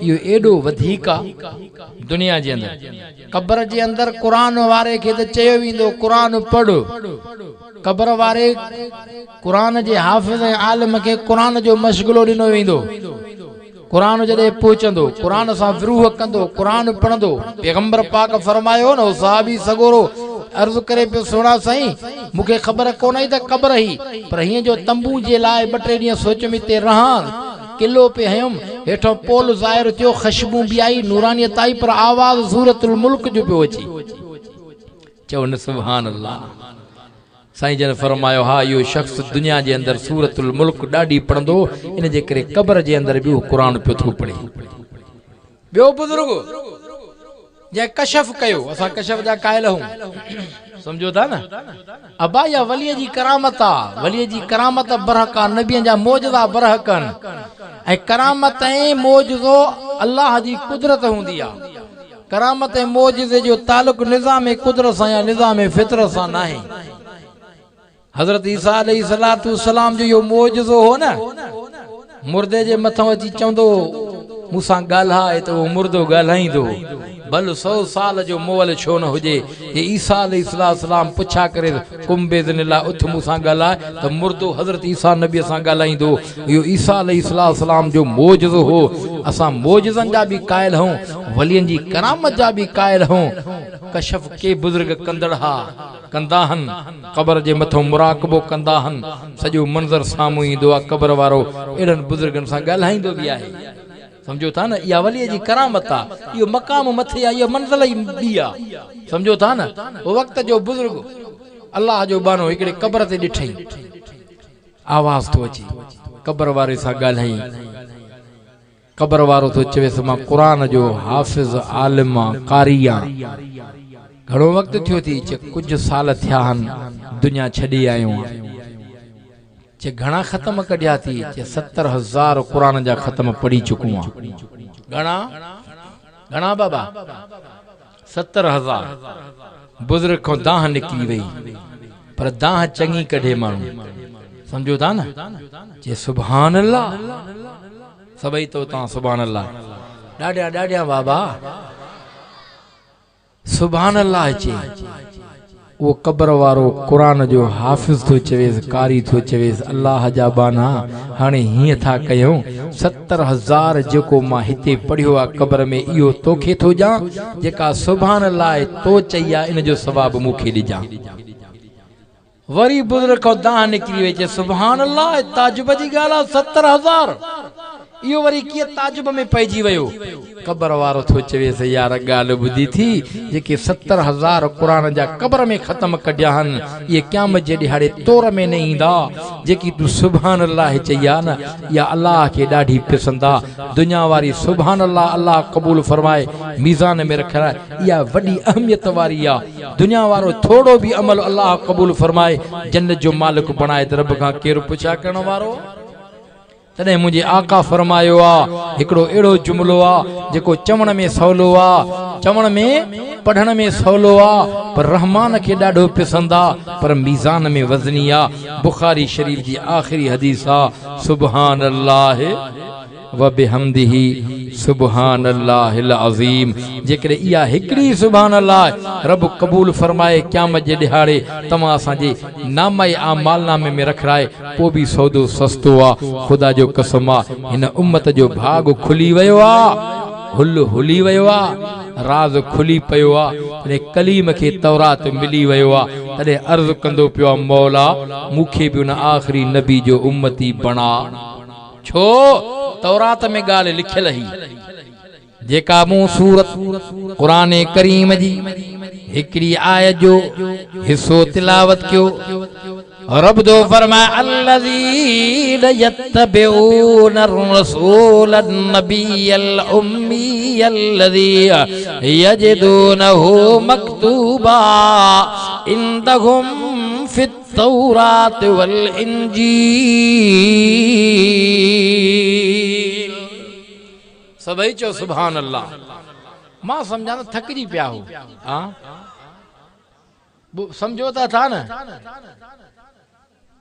इहो एॾो वधीक आहे दुनिया जे अंदरि क़ब्र जे अंदरि क़ुरान वारे खे त चयो वेंदो क़ुरान पढ़ क़ब्र वारे क़ुरान जे हाफ़िज़ ऐं आलिम खे क़ुरान जो मशग़लो ॾिनो वेंदो क़ुरान जॾहिं पहुचंदो क़ुरान सां विरूह कंदो क़ुरान पढ़ंदो पैगंबर पाक फरमायो न सहाबी सगोरो अर्ज़ करे पियो सोना साईं मूंखे ख़बर कोन हुई त क़ब्र ही पर हीअं जो तंबू जे लाइ 2-3 ॾींहं सोच में ते रहां किलो पे हयुमि हेठों पोल ज़ाहिर थियो ख़ुशबू बि आई नूरानियत आई पर आवाज़ सूरतुल मुल्क जो पियो अचे चओ न सुभान अल्लाह साईं जन फरमायो हा यो शख्स दुनिया जे अंदरि सूरतुल मुल्क ॾाढी पढ़ंदो इन जे करे क़ब्र जे अंदरि बि क़ुरान पियो थो पढ़े ॿियो बुज़ुर्ग जंहिं कशफ कयो असां कशफ जा कायल हूं समझो था न अबा या वलीअ जी करामत आ वलीअ जी करामत बरहक आ नबियनि जा मौजज़ा बरहक आहिनि ऐं करामत ऐं मौजज़ो अल्लाह जी कुदरत हूंदी आहे करामत ऐं मौजज़े जो तालुक निज़ाम कुदरत सां या निज़ाम फितरत सां नाहे हज़रत ईसा अलैहिस्सलातु वस्सलाम जो यो मौजज़ो हो न मुर्दे जे मथां अची चवंदो मूंसां ॻाल्हाए त उहो मुर्दो ॻाल्हाईंदो भल 100 साल जो मोल छो न हुजे ये ईसा अलैहिस्सलाम पुछा करे कुंबे ज़निला उथ मूंसां ॻाल्हाए त मुर्दो हज़रत ईसा नबी सां ॻाल्हाईंदो इहो ईसा अलैहिस्सलाम जो मौजज़ो हो असां मौजज़नि जा बि क़ाइल हूं वलियनि जी करामत जा बि क़ाइल हूं कशफ के बुजुर्ग कंदड़ हा कंदा हन क़ब्र जे मथो मुराक़बो कंदा हन सॼो मंज़र साम्हूं ईंदो आहे क़ब्र वारो एॾनि बुजुर्गनि सां ॻाल्हाईंदो बि आहे समझो था न इहा वलीअ जी करामत आहे इहो मक़ाम मथे आहे इहा मंज़िल ई ॿी आहे समझो था न उहो वक़्त जो बुजुर्ग अल्लाह जो बानो हिकिड़े क़ब्र ते ॾिठई आवाज़ थो अचे क़ब्र वारे सां ॻाल्हाई क़ब्र वारो थो चवेसि मां क़ुरान जो हाफ़िज़ आलिम कारी आहियां घणो वक्त थियो थी चे कुछ साल थिया हन दुनिया छड़ी आयो चे घणा खत्म कढिया थी चे 70,000 कुरान जा खत्म पढ़ी चुकू घणा घणा बाबा 70,000 बुजुर्ग को दाह निकली वही पर दाह चंगी कढे मानू समझो था ना चे सुभान अल्लाह सबई तो ता सुभान अल्लाह डाड्या डाड्या बाबा सुभान अल्लाह चे वो कब्र वारो कुरान जो हाफिज तो चवेस कारी तो चवेस अल्लाह जा बाना हाने हिय था कयो 70,000 जेको मा हिते पढ़ियो आ कब्र में इयो तोखे थो जा जेका सुभान अल्लाह तो चया इन जो सवाब मुखे दिजा वरी बुजुर्ग को दाह निकली वे सुभान अल्लाह ताजुब जी गाला 70,000 इयो वरी किए ताजुब में पइजी वयो कब्र वारो थो चवेस यार गाल बुधी थी जेके 70,000 कुरान जा कब्र में खत्म कढिया हन ये क़यामत जे दिहाड़े तौर में नहीं दा जेकी तू सुभान अल्लाह चया न या अल्लाह के डाढी पसंदा दुनिया वारी सुभान अल्लाह अल्लाह कबूल फरमाए मीज़ान में रखरा या वडी अहमियत वारी या दुनिया वारो थोड़ो भी अमल अल्लाह कबूल फरमाए जन्नत जो मालिक बनाए त रब का केर पुछा करण वारो तने मुझे आका फरमायो आ एकड़ो एड़ो जुमलो आ जेको चवण में सवलो आ चवण में पढ़ण में सवलो आ पर रहमान के डाढो पसंद आ पर मीज़ान में वजनी आ बुखारी शरीफ जी आखिरी हदीस आ सुभान अल्लाह व बिहम्दिही सुभान अल्लाहिल अज़ीम जेकरे इया हिकड़ी सुभान अल्लाह रब कबूल फरमाए क़यामत जे दिहाड़े तमा असा जे नामे आमाल नामे में रखराए पो भी सौदो सस्तो आ खुदा जो कसम आ इन उम्मत जो भाग खुली वयो आ हुल हुली वयो आ राज खुली पयो आ तने कलीम के तौरात मिली वयो आ तने अर्ज कंदो पियो मौला मुखे भी उन आखिरी नबी जो उम्मती बना छो तौरात में गाल लिखल ही जेका मु सूरत कुरान करीम जी हिकड़ी आयत जो हिस्सो तिलावत क्यो रब दो फरमाए अल्लज़ीन यत्तबिऊन रसूलन नबियल उम्मी अल्लज़ी यजिदूनहु मक्तूबा इंदहुम फित तौरात वल इंजील सबई चो सुभान अल्लाह मां समझा न थकजी पिया हो हां समझोता था न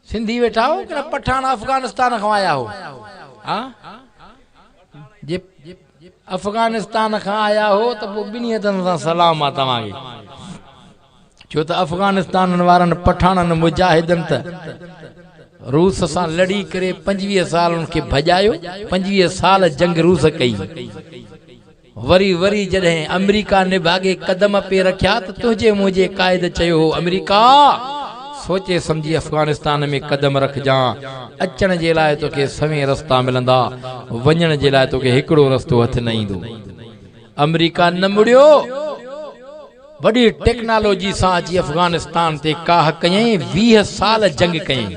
सिंधी वेठा हो कि पठान अफगानिस्तान खां आया हो हां जे अफगानिस्तान खां आया हो तो वो बिनी हथन सां सलाम आ तव्हांखे छो त अफगानिस्तान वारन पठानन मुजाहिदन त रूस सां लड़ी करे 25 साल उनके भजायो 25 साल जंग रूस कई वरी वरी जॾहिं अमेरिका ने भागे कदम पे रखिया त तुझे मुझे कायद चयो हो अमेरिका सोचे समझी अफगानिस्तान में कदम रख जा अचण जे लाइ तोखे सवे रस्ता मिलंदा वञण जे लाइ तोखे हिकड़ो रस्तो हथ न ईंदो अमेरिका न मुड़ियो बड़ी टेक्नोलॉजी सां अची अफगानिस्तान ते काह कयई 20 साल जंग कयई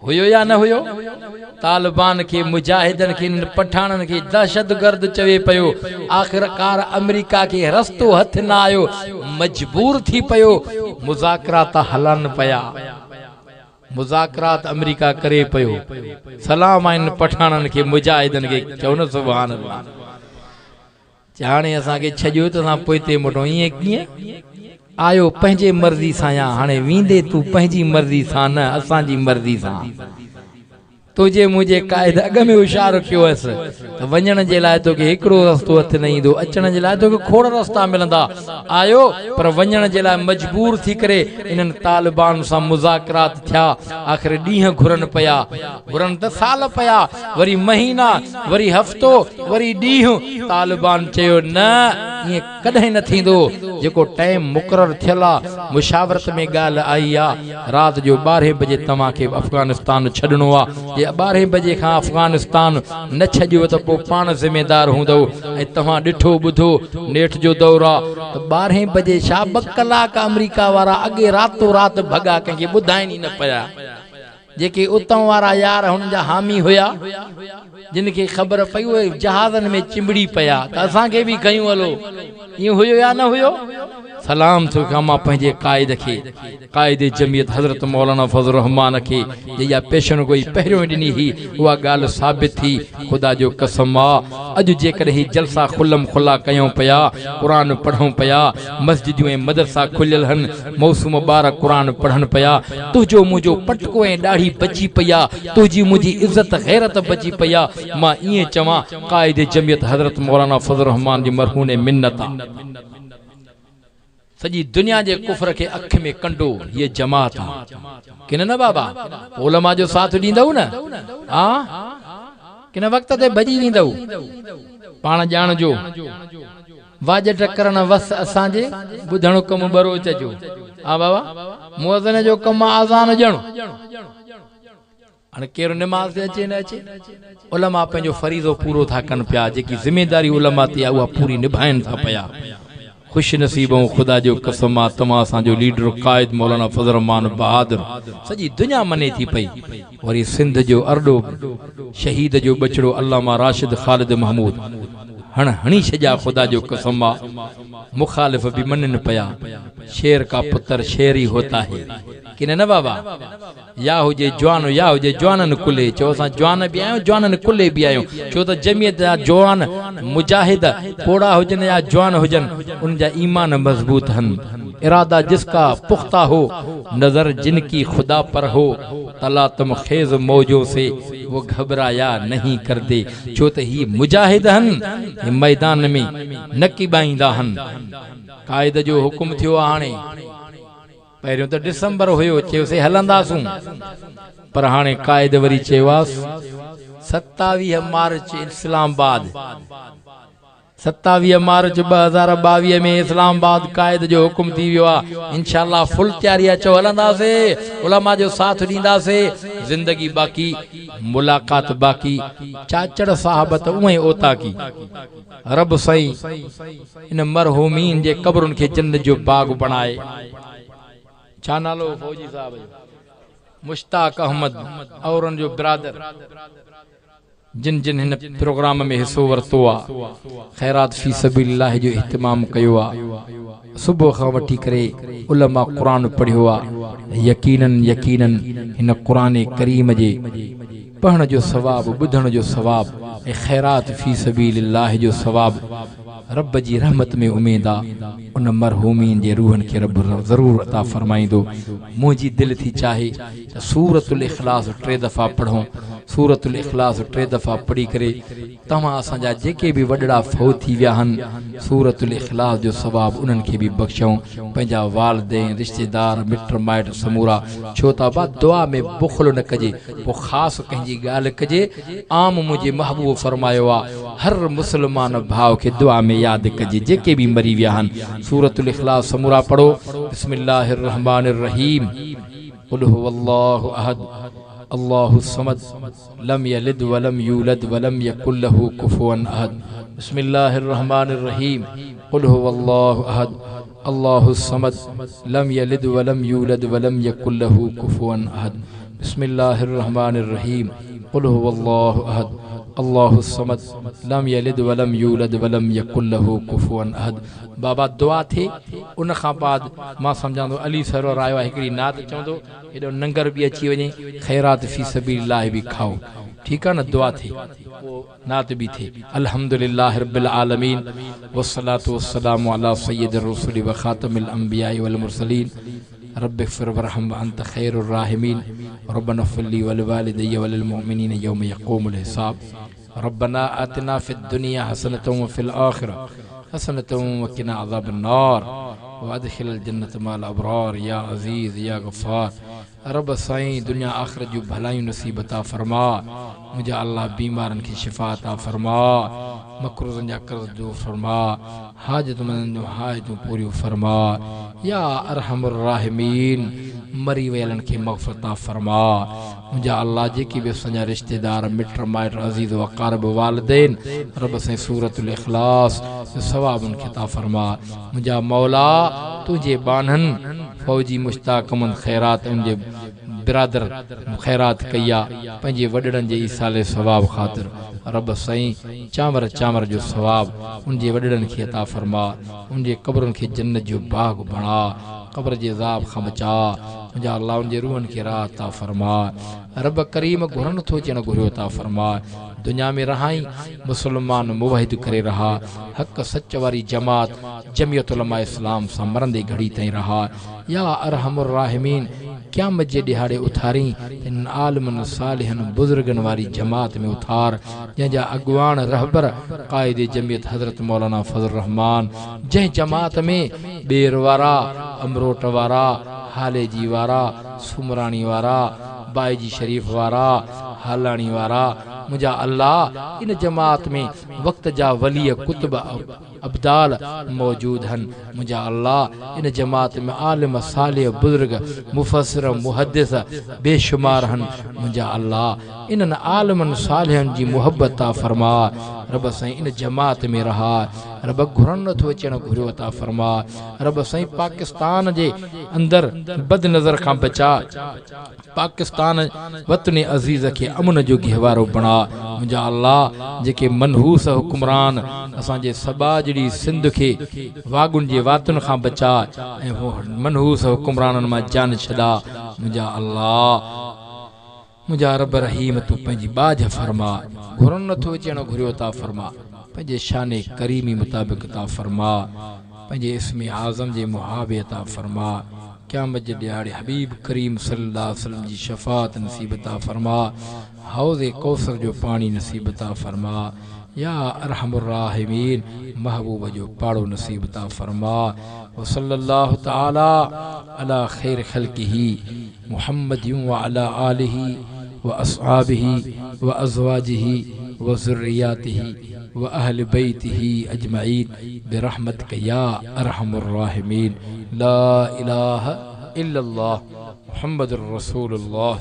हुयो या न हुयो तालिबान के मुजाहिदन के पठानन के दहशतगर्द चवे पयो आखिरकार अमेरिका के रस्तो हथ न आयो मजबूर थी पयो मुज़ाकरात हलन पया मुज़ाकरात अमेरिका करे पयो सलाम आइन पठानन के मुजाहिदन के चवण सुभान अल्लाह हाणे असा के छजो त असा पोइते मोटो ये किए आयो पंहिंजे मर्ज़ी सां या हाणे वींदे तू पंहिंजी मर्ज़ी सां न असां जी मर्ज़ी सां तुझे मुझे कायद अग में इशारो कियो अस त वञण जे लाइ तोखे हिकड़ो रस्तो हथ न ईंदो अचण जे लाइ तोखे खोड़ रस्ता मिलंदा आयो पर वञण जे लाइ मजबूर थी करे इन्हनि तालिबान सां मुज़ाकरात थिया आख़िर ॾींहं घुरन पया घुरन त साल पया वरी महीना वरी हफ़्तो वरी ॾींहं तालिबान चयो न ईअं कॾहिं न थींदो जेको टाइम मुक़रर थियल आहे मुशावरत में ॻाल्हि आई आहे राति जो 12 बजे तव्हांखे अफगानिस्तान छॾिणो आहे 12 बजे खां अफगानिस्तान न छॾियो त पोइ पाण ज़िम्मेदार हूंदव ऐं तव्हां ॾिठो ॿुधो नेठ जो दौर आहे त 12 बजे छा 2 कलाक अमेरिका वारा अॻे रातो राति भॻा कंहिंखे ॿुधाइनि ई न पिया जेके उतां वारा यार हुन जा हामी हुया जिन खे ख़बर पई उहे जहाज़नि में चिंबड़ी पया त असांखे बि कयूं हलो ईअं हुयो या न हुयो सलाम थो कमा पंहिंजे कायद खे कायद जमियत हज़रत मौलाना फज़ल रहमान खे या पेशन कोई पहिरियों ॾिनी ही उहा ॻाल्हि साबित थी ख़ुदा जो कसम आहे अॼु जेकॾहिं ही जलसा खुलम खुला कयूं पिया क़ुरान पढ़ूं पिया मस्जिदूं ऐं मदरसा खुलियल आहिनि मौसूम ॿार क़ुरान पढ़नि पिया तुंहिंजो मुंहिंजो पटको ऐं ॾाढ़ी बची पई आहे तुंहिंजी मुंहिंजी इज़त गैरत बची पई आहे मां ईअं चवां कायद जमियत हज़रत मौलाना फज़ल रहमान जी मरहून मिन्नत आहे सजी दुनिया जे कुफर के अख में कंडो ये जमात किन न बाबा उलमा जो साथ ॾींदव न हां किन वक्त ते भजी वेंदव पाण ॼाण जो वाज टकरण वस असांजे ॿुधणो कम बरो चजो हा बाबा मुअज़्ज़िन जो कम आज़ान ॼण हाणे केरु निमाज़ ते अचे न अचे उलमा पंहिंजो फरीज़ो पूरो था कनि पिया जेकी ज़िमेदारी उलमा ते आहे उहा पूरी निभाइनि था पिया खुश नसीबों खुदा जो कसम तमा असांजो लीडर कायद मौलाना फज़ल रहमान बहादुर सजी दुनिया मने थी पई वरी सिंध जो अरडो शहीद जो बचड़ो अल्लामा राशिद ख़ालिद महमूद हणी छजा खुदा जो कसम मुखालिफ भी मनन पया शेर का पुत्र शेर ही होता है किन न बाबा या हुजे जवान या हुजे जवानन कुले चो असां जवान भी आयो जवानन कुले भी आयो छो त जमियत जा जवान मुजाहिद पोड़ा हुजन या जवान हुजन उन जा ईमान मजबूत हन इरादा जिसका पुख्ता हो नजर जिनकी खुदा पर हो तला तुम खेज मौजों से वो घबराया नहीं करते छो त ही मुजाहिद हन मैदान में नकीबाईंदा हन कायद जो हुकुम थियो हाणे पहिरियों तो दिसंबर हुयो चयोसीं हलंदासूं पर हाणे कायद वरी चयोवास 27 मार्च इस्लामाबाद 27 मार्च 2022 में इस्लामाबाद कायद जो हुकुम थी वियो आहे इंशाअल्लाह फुल तैयारी अचो हलंदासीं उलमा जो साथ ॾींदासीं जिंदगी बाक़ी मुलाकात बाक़ी चाचड़ साहब त उहे ओता की रब सही इन मरहूमीन जे कब्रुनि खे जन्नत जो बाग बणाए छा नालो फौजी साहब मुश्ताक अहमद और उन जो ब्रादर जिन जिन हिन प्रोग्राम में हिस्सो वरतो आहे खैरात फी सबीलिल्लाह जो इहतिमाम कयो आहे सुबुह खां वठी करे उलमा क़ुरान पढ़ियो आहे यकीनन यकीनन हिन क़ुरान करीम जे पढ़ण जो सवाब ॿुधण जो सवाब ऐं खैरात फी सबीलिल्लाह जो सवाब रब जी रहमत में उम्मीद आ उन मरहूमीन जे रूहन के रब जरूर अता फरमाइंदो मुझी दिल थी चाहे सूरतुल इखलास 3 दफा पढ़ो सूरतुल इखलास 3 दफा पढ़ी करे तमा असांजा जेके भी वडड़ा फौ थी विया हन सूरतुल इखलास जो सवाब उन्हन के भी बख्शो पंजा वालिदैन रिश्तेदार मित्र माइट समूरा छोता बा दुआ में बुखल न कजे वो खास कंजी गाल कजे आम मुझे महबूब फरमायो आ हर मुसलमान भाव के दुआ में याद कजे जेके भी मरी विया हन सूरतुल इखलास समूरा पढ़ो बिस्मिल्लाहिर रहमानिर रहीम कुल हुवल्लाहु अहद अल्लाहु समद लम यलिद वलम यूलद वलम यकुल लहू कुफुवन अहद बिस्मिल्लाहिर रहमानिर रहीम कुल हुवल्लाहु अहद अल्लाहु समद लम यलिद वलम यूलद वलम यकुल लहू कुफुवन अहद बिस्मिल्लाहिर रहमानिर रहीम कुल हुवल्लाहु अहद अल्लाहु समद लम यलिद वलम यूलद वलम यकुल लहू कुफुवन अहद बाबा दुआ थे उन खां बाद मां समझांदो अली सरवर आयो हिकड़ी नात चवंदो एडो नंगर भी अची वने खैरात फी सबीलिल्लाह भी खाओ ठीक है ना दुआ थी वो नात भी थी अल्हम्दुलिल्लाह रब्बिल आलमीन वस्सलातु वस्सलामु अला सय्यिदिर रसूल व खातमिल अंबिया वल मुरसलीन रब्बि फ़िर वरहम अंत खैरुर राहिमीन रब्बना फ़िल्ली वल वालिदैय वलिल मुमिनीन यौम यक़ूमुल हिसाब रब्बना आतिना फ़िद दुनिया हसनतन व फ़िल आखिरह हसनतन व क़िना अज़ाबन्नार व अदखिलल जन्नत मअल अबरार या अज़ीज़ या गफ़्फ़ार रब साईं दुनिया आखिरत जो भलायूं नसीब अता फरमा मुझे अल्लाह बीमारन की शिफा अता फरमा मकरूज़न जा कर्ज़ दूर फरमा हाजतमंदन जो हाजतूं पूरियूं फरमा या अरहमुर राहिमीन मरी वेलन के मग़फ़िरत अता फरमा मुझे अल्लाह जेकी भी असांजा रिश्तेदार मिट माइट अज़ीज़ व क़ारिब वालिदैन रब से सूरतुल इखलास जो सवाब उनके अता फरमा मुझे मौला तुझे बानन फौजी मुश्ताक अहमद खैरात उनके बिरादर ख़ैरात कया पंहिंजे वॾड़नि जे ईसाले सवाब ख़ातिर रब साईं चांवर चांवर जो सवाब उन जे वॾड़नि खे अता फरमा उन जे क़ब्रुनि खे जन्नत जो बाग बणा क़ब्र जे अज़ाब खां बचा मुंहिंजा अल्लाह उन जे रूहनि खे राहत अता फरमा रब करीम घुरनि थो अचण घुरियो अता फरमा दुनिया में रहाई मुसलमान मुवाहिद करे रहा हक़ सच वारी जमात जमियत उलमा इस्लाम सां मरंदे घड़ी ताईं रहा या अरहमुर राहिमीन क़यामत जे ॾिहाड़े उथारी इन आलिमनि सालिहनि बुज़ुर्गनि वारी जमात में उथार जंहिंजा अॻुवान रहबर क़ाइद जमियत हज़रत मौलाना फज़ल रहमान जंहिं जमात में ॿेर वारा अमरोट वारा हाले जी वारा सुमराणी वारा बाईजी शरीफ वारा हालाणी वारा मुंहिंजा अल्लाह इन जमात में वक़्त जा वली कुतुब अब्दाल मौजूद हन मुंहिंजा अल्लाह इन जमात में आलिम सालिह बुज़ुर्ग मुफ़स्सिर मुहद्दिस बेशुमार हन मुंहिंजा अल्लाह इन्हनि आलिमनि सालिहनि जी मुहब्बत ता फरमा रब साईं इन जमात में रहा रब घुरनि नथो अचण घुरियो अता फरमा रब साईं पाकिस्तान जे अंदरि बद नज़र खां बचा पाकिस्तान वतन अज़ीज़ खे अमन जो गहवारो बणा मुंहिंजा अल्लाह जेके मनहूस हुक्मरान असांजे सबा जहिड़ी सिंध खे वागुनि जे वातुनि खां बचा ऐं मनहूस हुक्मराननि मां जान छॾा मुंहिंजा अल्लाह मुंहिंजा रब रहीम तूं पंहिंजी बाज फरमा घुरनि नथो अचण घुरियो ता फरमा पंहिंजे शान करीमी मुताबिक़ ता फरमा पंहिंजे इस्म आज़म जे मुहाबे ता फरमा क़यामत जे ॾियारे हबीब करीम सल्लल्लाहु अलैहि वसल्लम जी शफ़ाअत नसीब ता फरमा हौज़ कौसर जो पानी नसीब ता फरमा या अरहमुर राहिमीन महबूब जो पाड़ो नसीब ता फरमा व सल्लल्लाहु तआला अला खैर खल्क़िही मुहम्मदिन व अला आलिही व अस्हाबिही व अज़वाजिही व ज़ुर्रियातिही व अहल बैतिही अजमईन बिरहमतिक या अरहमुर राहिमीन ला इलाहा इल्लल्लाह मुहम्मदुर रसूलुल्लाह।